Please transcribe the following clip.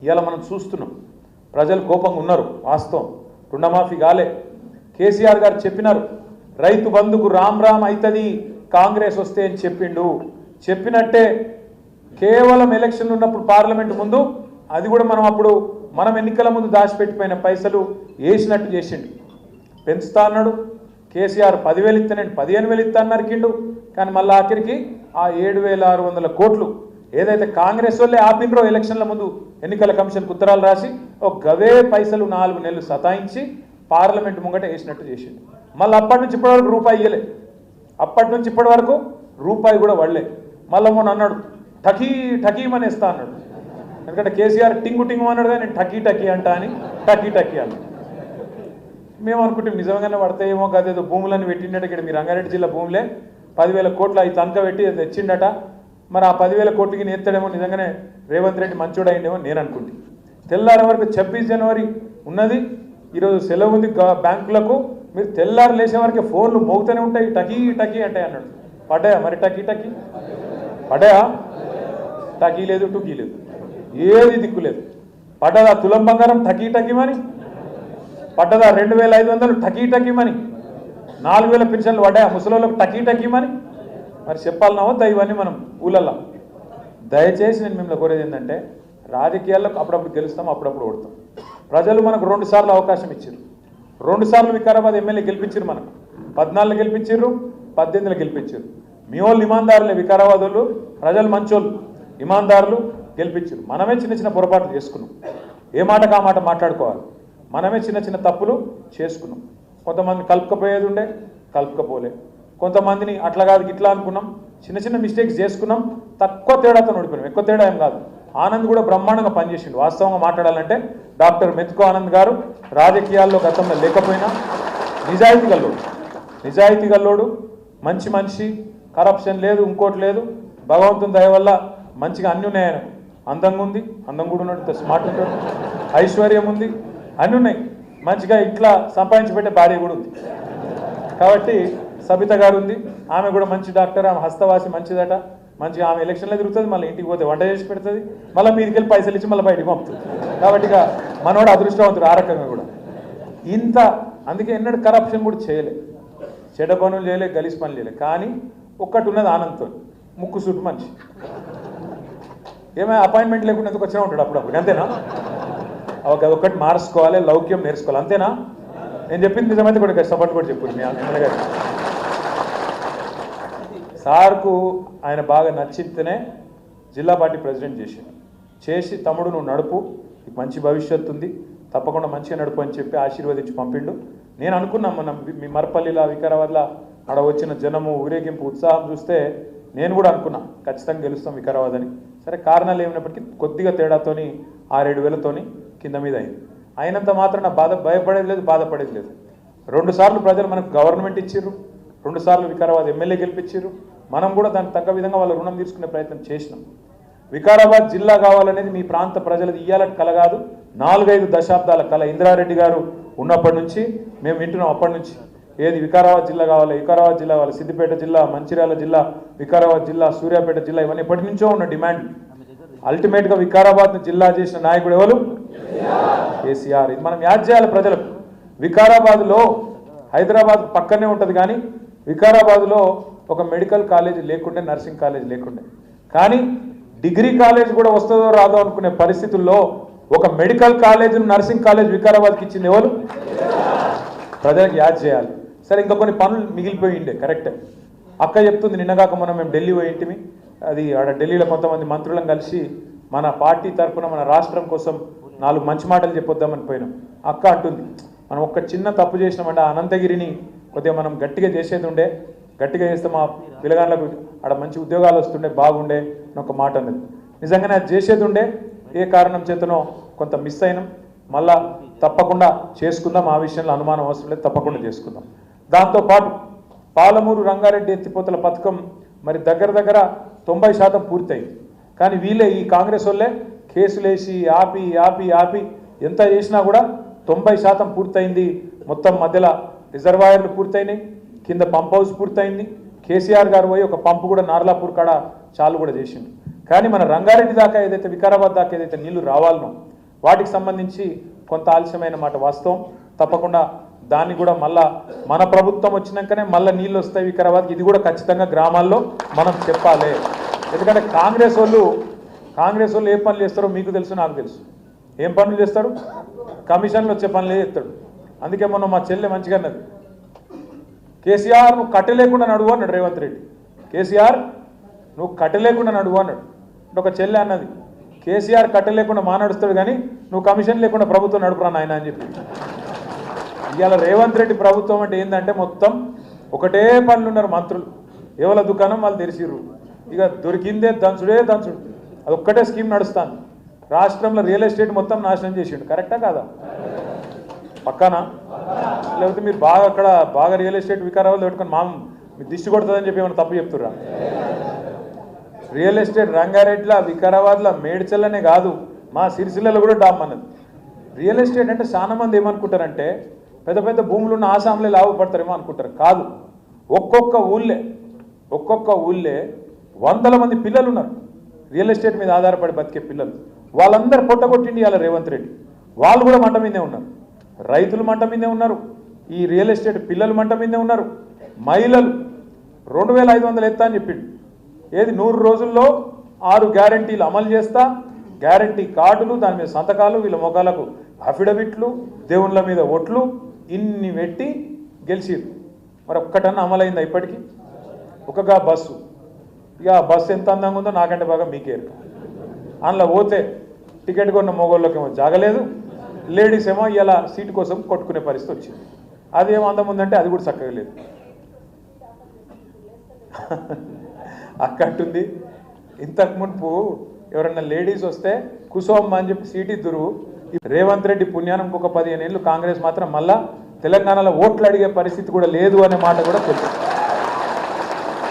ఇవాళ మనం చూస్తున్నాం ప్రజలు కోపంగా ఉన్నారు. వాస్తవం, రుణమాఫీ కాలే. కేసీఆర్ గారు చెప్పినారు రైతు బంధుకు రామ్ రామ్ అవుతుంది కాంగ్రెస్ వస్తే అని చెప్పిండు. చెప్పినట్టే కేవలం ఎలక్షన్లు ఉన్నప్పుడు పార్లమెంట్ ముందు అది కూడా మనం ఎన్నికల ముందు దాచిపెట్టిపోయిన పైసలు వేసినట్టు చేసిండు. పెంచుతా అన్నాడు కేసీఆర్. 10,000 ఇస్తానండి 15,000 ఇస్తా అన్నారుకిండు. కానీ మళ్ళీ ఆఖరికి ఆ 7,600 కోట్లు ఏదైతే కాంగ్రెస్ వాళ్ళే ఆపినరో ఎలక్షన్ల ముందు ఎన్నికల కమిషన్కు ఉత్తరాలు రాసి ఒక గవే పైసలు 4 నెలలు సతాయించి పార్లమెంట్ ముంగట వేసినట్టు చేసిండు. మళ్ళీ అప్పటి నుంచి ఇప్పటి వరకు రూపాయి ఇవ్వలే. అప్పటి నుంచి ఇప్పటి వరకు రూపాయి కూడా వడలే. మళ్ళీ మొన్న అన్నాడు ఠకీమనేస్తా అన్నాడు. ఎందుకంటే కేసీఆర్ టింగు టింగు అన్నాడు కానీ నేను టకీ అంటా అని టకీ అన్నాడు. మేము అనుకుంటే నిజంగానే పడతాయేమో కదేదో భూములను పెట్టిండట. ఇక్కడ మీ రంగారెడ్డి జిల్లా భూములే 10,000 కోట్లు అవి తనక పెట్టి తెచ్చిండట. మరి ఆ 10,000 కోట్లకి నేర్తాడేమో నిజంగానే రేవంత్ రెడ్డి మంచోడు అయిందేమో నేను అనుకుంటే. తెల్లారి వరకు 26 జనవరి ఉన్నది. ఈరోజు సెలవు ఉంది బ్యాంకులకు. మీరు తెల్లారు లేచే వరకే ఫోన్లు మోగుతూనే ఉంటాయి. టకీ అంటే అన్నాడు. పడ్డాయా మరి టకీ పడ్డాయా? టకీ లేదు టుకీ లేదు, ఏది దిక్కు లేదు. పడ్డదా తులం బంగారం టకీ మని? పడ్డదా 2,500 టకీ మని? 4,000 పెన్షన్లు పడ్డాయా ముసలోళ్ళకు టకీ మని? మరి చెప్పాలన్నా వద్దా ఇవన్నీ మనం ఊళ్ళల్లో? దయచేసి నేను మిమ్మల్ని కోరేది ఏంటంటే రాజకీయాల్లో అప్పుడప్పుడు గెలుస్తాం, అప్పుడప్పుడు ఓడతాం. ప్రజలు మనకు 2 సార్లు అవకాశం ఇచ్చారు. 2 సార్లు వికారాబాద్ ఎమ్మెల్యే గెలిపించారు. మనకు 14 గెలిపించారు, 18 గెలిపించారు. మీ వాళ్ళు ఇమాందారులే. వికారాబాద్ వాళ్ళు ప్రజలు మంచోళ్ళు, ఇమాందారులు గెలిపించారు. మనమే చిన్న చిన్న పొరపాట్లు చేసుకున్నాం. ఏ మాటకు ఆ మాట మాట్లాడుకోవాలి. మనమే చిన్న చిన్న తప్పులు చేసుకున్నాం. కొంతమంది కలుపుకపోయేది ఉండే కలుపుకపోలే. కొంతమందిని అట్లా కాదు ఇట్లా అనుకున్నాం. చిన్న చిన్న మిస్టేక్స్ చేసుకున్నాం. తక్కువ తేడాతో ఓడిపోయినాం. ఎక్కువ తేడా ఏం కాదు. ఆనంద్ కూడా బ్రహ్మాండంగా పనిచేసిండు. వాస్తవంగా మాట్లాడాలంటే డాక్టర్ మెతుకు ఆనంద్ గారు రాజకీయాల్లో గతంలో లేకపోయినా నిజాయితీ గల్లోడు, మంచి మనిషి, కరప్షన్ లేదు, ఇంకోటి లేదు. భగవంతుని దయ వల్ల మంచిగా అన్నీ ఉన్నాయి. ఆయన అందంగా ఉంది, అందం కూడా ఉన్నాడు, స్మార్ట్ ఉంటాడు, ఐశ్వర్యం ఉంది, అన్నీ ఉన్నాయి. మంచిగా ఇట్లా సంపాదించి పెట్టే భార్య కూడా ఉంది. కాబట్టి సబిత గారు ఉంది, ఆమె కూడా మంచి డాక్టర్. ఆమె హస్తవాసి మంచిదట. మంచిగా ఆమె ఎలక్షన్లో తిరుగుతుంది, మళ్ళీ ఇంటికి పోతే వంట చేసి పెడుతుంది, మళ్ళీ మీదికి వెళ్ళి పైసలు ఇచ్చి మళ్ళీ బయటికి పంపుతుంది. కాబట్టి ఇక మనోడు అదృష్టవంతుడు ఆ రకంగా కూడా. అందుకే ఎన్నడూ కరప్షన్ కూడా చేయలే, చెడ్డ పనులు చేయలే, గలీజ్ పనులు చేయలే. కానీ ఒక్కటి ఉన్నది ఆనంద్తో, ముక్కు సూటు మనిషి. ఏమైనా అపాయింట్మెంట్ లేకుండా ఎందుకు వచ్చినా ఉంటాడు అప్పుడప్పుడు, అంతేనా? ఒక్కటి మార్చుకోవాలి, లౌక్యం నేర్చుకోవాలి, అంతేనా? నేను చెప్పింది నిజమైతే కూడా కష్టపడి కూడా చెప్పు. మీ ఎమ్మెల్యే గారు సార్కు ఆయన బాగా నచ్చితేనే జిల్లా పార్టీ ప్రెసిడెంట్ చేసి తమ్ముడు నువ్వు నడుపు, నీకు మంచి భవిష్యత్తు ఉంది, తప్పకుండా మంచిగా నడుపు అని చెప్పి ఆశీర్వదించి పంపిండు. నేను అనుకున్నాం మనం మీ మరపల్లిలో వికారాబాద్లో అక్కడ వచ్చిన జనము, ఊరేగింపు, ఉత్సాహం చూస్తే నేను కూడా అనుకున్నా ఖచ్చితంగా గెలుస్తాం వికారాబాద్ అని. సరే కారణాలు ఏమైనప్పటికీ కొద్దిగా తేడాతోని 6-7 కింద మీద అయింది. అయినంత మాత్రం భయపడేది లేదు, బాధపడేది లేదు. 2 సార్లు ప్రజలు మనకు గవర్నమెంట్ ఇచ్చిర్రు, 2 సార్లు వికారాబాద్ ఎమ్మెల్యే గెలిపించారు. మనం కూడా దానికి తగ్గ విధంగా వాళ్ళ రుణం తీసుకునే ప్రయత్నం చేసినాం. వికారాబాద్ జిల్లా కావాలనేది మీ ప్రాంత ప్రజలది ఇయ్యాలని కల కాదు, 4-5 దశాబ్దాల కల. ఇంద్రారెడ్డి గారు ఉన్నప్పటి నుంచి మేము వింటున్నాం. అప్పటి నుంచి ఏది వికారాబాద్ జిల్లా కావాలి, వికారాబాద్ జిల్లా కావాలి, సిద్దిపేట జిల్లా, మంచిర్యాల జిల్లా, వికారాబాద్ జిల్లా, సూర్యాపేట జిల్లా, ఇవన్నీ ఎప్పటి నుంచో ఉన్న డిమాండ్. అల్టిమేట్గా వికారాబాద్ను జిల్లా చేసిన నాయకుడు ఎవరు? కేసీఆర్. ఇది మనం యాద్ చేయాలి ప్రజలకు. వికారాబాద్లో హైదరాబాద్ పక్కనే ఉంటుంది కానీ వికారాబాద్లో ఒక మెడికల్ కాలేజ్ లేకుండే, నర్సింగ్ కాలేజ్ లేకుండే. కానీ డిగ్రీ కాలేజ్ కూడా వస్తుందో రాదో అనుకునే పరిస్థితుల్లో ఒక మెడికల్ కాలేజ్, నర్సింగ్ కాలేజ్ వికారాబాద్కి ఇచ్చింది ఎవరు? ప్రజలకు యాద్ చేయాలి. సరే ఇంకా కొన్ని పనులు మిగిలిపోయిండే, కరెక్టే. అక్క చెప్తుంది నిన్నగాక మేము ఢిల్లీ పోయింటిమి. అది ఆడ ఢిల్లీలో కొంతమంది మంత్రులను కలిసి మన పార్టీ తరఫున మన రాష్ట్రం కోసం 4 మంచి మాటలు చెప్పొద్దామని పోయినాం. అక్క అంటుంది మనం ఒక్క చిన్న తప్పు చేసినామంటే అనంతగిరిని కొద్దిగా మనం గట్టిగా చేసేది ఉండే, గట్టిగా చేస్తే మా పిల్లగాళ్ళకు ఆడ మంచి ఉద్యోగాలు వస్తుండే, బాగుండే అని ఒక మాట అన్నది. నిజంగానే అది చేసేది ఉండే, ఏ కారణం చేతనో కొంత మిస్ అయినాం. మళ్ళా తప్పకుండా చేసుకుందాం, ఆ విషయంలో అనుమానం అవసరం లేదు, తప్పకుండా చేసుకుందాం. దాంతోపాటు పాలమూరు రంగారెడ్డి ఎత్తిపోతల పథకం మరి దగ్గర 90% పూర్తయింది. కానీ వీళ్ళే ఈ కాంగ్రెస్ వాళ్ళే కేసులేసి ఆపి ఎంత చేసినా కూడా 90% పూర్తయింది. మొత్తం మధ్యలో రిజర్వాయర్లు పూర్తయినాయి, కింద పంప్ హౌస్ పూర్తయింది. కేసీఆర్ గారు పోయి ఒక పంపు కూడా నార్లాపూర్ కాడ చాలు కూడా చేసిండు. కానీ మన రంగారెడ్డి దాకా ఏదైతే వికారాబాద్ దాకా ఏదైతే నీళ్లు రావాలనో వాటికి సంబంధించి కొంత ఆలస్యమైన మాట వాస్తవం. తప్పకుండా దాన్ని కూడా మళ్ళా మన ప్రభుత్వం వచ్చినాకనే మళ్ళీ నీళ్ళు వస్తాయి వికారాబాద్కి, ఇది కూడా ఖచ్చితంగా గ్రామాల్లో మనం చెప్పాలి. ఎందుకంటే కాంగ్రెస్ వాళ్ళు ఏ పనులు చేస్తారో మీకు తెలుసు, నాకు తెలుసు. ఏం పనులు చేస్తారు? కమిషన్లు వచ్చే పనులే చేస్తాడు. అందుకే మొన్న మా చెల్లె మంచిగా అన్నది, కేసీఆర్ నువ్వు కట్టలేకుండా నడువు అన్నాడు రేవంత్ రెడ్డి. కేసీఆర్ నువ్వు కట్టలేకుండా నడువు అన్నాడు. అంటే ఒక చెల్లె అన్నది, కేసీఆర్ కట్టలేకుండా నడుస్తాడు కానీ నువ్వు కమిషన్ లేకుండా ప్రభుత్వం నడుపురా నాయన అని చెప్పి. ఇవాళ రేవంత్ రెడ్డి ప్రభుత్వం అంటే ఏంటంటే మొత్తం ఒకటే పనులు ఉన్నారు మంత్రులు, ఎవరి దుకాణం వాళ్ళు తెరిచిర్రు, ఇక దొరికిందే దంచుడే దంచుడు, అది ఒక్కటే స్కీమ్ నడుస్తాను. రాష్ట్రంలో రియల్ ఎస్టేట్ మొత్తం నాశనం చేసిండు. కరెక్టా కాదా? పక్కానా? లేకపోతే మీరు బాగా రియల్ ఎస్టేట్ వికారాబాద్ పెట్టుకొని మీ దిష్టి కొడుతుందని చెప్పి ఏమైనా తప్పు చెప్తుర్రా? రియల్ ఎస్టేట్ రంగారెడ్డిలో, వికారాబాద్లో, మేడ్చల్లనే కాదు, మా సిరిసిల్లలో కూడా డామ్ అన్నది. రియల్ ఎస్టేట్ అంటే చాలా మంది ఏమనుకుంటారంటే పెద్ద పెద్ద భూములు ఉన్న ఆసాంలో లాభపడతారేమో అనుకుంటారు. కాదు, ఒక్కొక్క ఊళ్ళే వందల మంది పిల్లలు ఉన్నారు రియల్ ఎస్టేట్ మీద ఆధారపడి బతికే పిల్లలు. వాళ్ళందరూ పొట్టగొట్టిండి ఇవాళ రేవంత్ రెడ్డి. వాళ్ళు కూడా మంట మీదే ఉన్నారు, రైతులు మంట మీదే ఉన్నారు, ఈ రియల్ ఎస్టేట్ పిల్లలు మంట మీదే ఉన్నారు. మహిళలు 2500 ఎత్తా అని చెప్పిండు. ఏది 100 రోజుల్లో 6 గ్యారంటీలు అమలు చేస్తా, గ్యారంటీ కార్డులు, దాని మీద సంతకాలు, వీళ్ళ మొఖాలకు అఫిడవిట్లు, దేవుళ్ళ మీద ఓట్లు, ఇన్ని పెట్టి గెలిచిరు. మరి ఒక్కటన్నా అమలైందా ఇప్పటికీ? ఒక్కగా బస్సు, ఇక బస్సు ఎంత అందంగా ఉందో నాకంటే బాగా మీకేరు. అందులో పోతే టికెట్ కొన్న మొగోళ్ళకేమో జాగలేదు, లేడీస్ ఏమో ఇలా సీటు కోసం కొట్టుకునే పరిస్థితి వచ్చింది. అదేమో అందం ఉందంటే అది కూడా చక్కగా లేదు. అక్కడుంది. ఇంతకు మునుపు ఎవరన్నా లేడీస్ వస్తే కుసోమ్మ అని చెప్పి సీటు ఇద్దరు. రేవంత్ రెడ్డి పుణ్యానం ఇంకొక 15 ఏళ్ళు కాంగ్రెస్ మాత్రం మళ్ళా తెలంగాణలో ఓట్లు అడిగే పరిస్థితి కూడా లేదు అనే మాట కూడా తెలుసు.